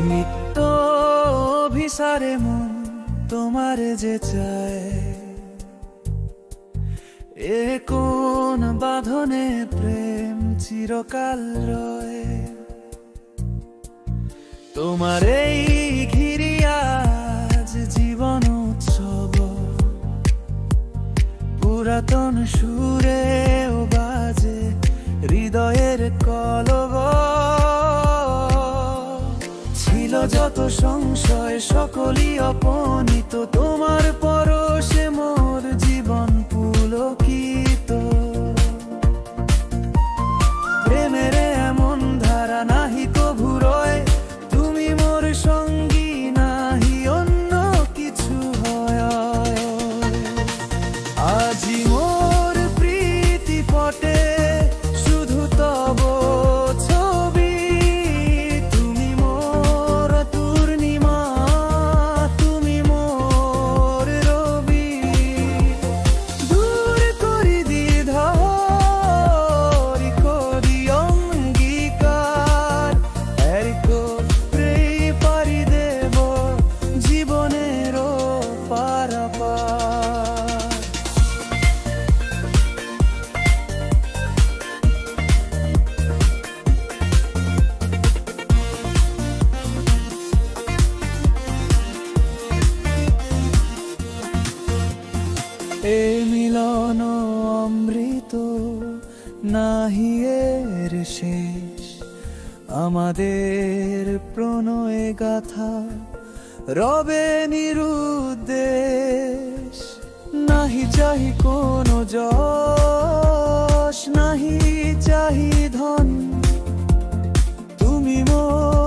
নিত্য অভিসারে মন তোমারে যে চায়, এ কোন বাঁধনে প্রেম চিরকাল রয়। তোমার এই ঘিরিয়া আজ জীবন উৎসব, পুরাতন সুরে ও বাজে হৃদয়ের কলব। ছিল যত সংশয় সকলই অপনীত, তোমার পরশে মোর জীবন পুলকিত। প্রেমের এমন ধারা নাহি কভু রয়, তুমি মোর সঙ্গী নাহি অন্য কিছু হয়। আজি মোর প্রীতি পটে শুধু তব ছবি, তুমি মোর পূর্ণিমা, তুমি মোর রবি। দূর করি দ্বিধা হরি করি অঙ্গীকার, একত্রে পারি দেব জীবনেরও পারাপার। এ মিলন অমৃত নাহি এর শেষ, আমাদের প্রণয়ে গাথা রবে নিরুদ্দেশ। নাহি চাহি কোনো যশ, নাহি চাহি ধন, তুমি মোর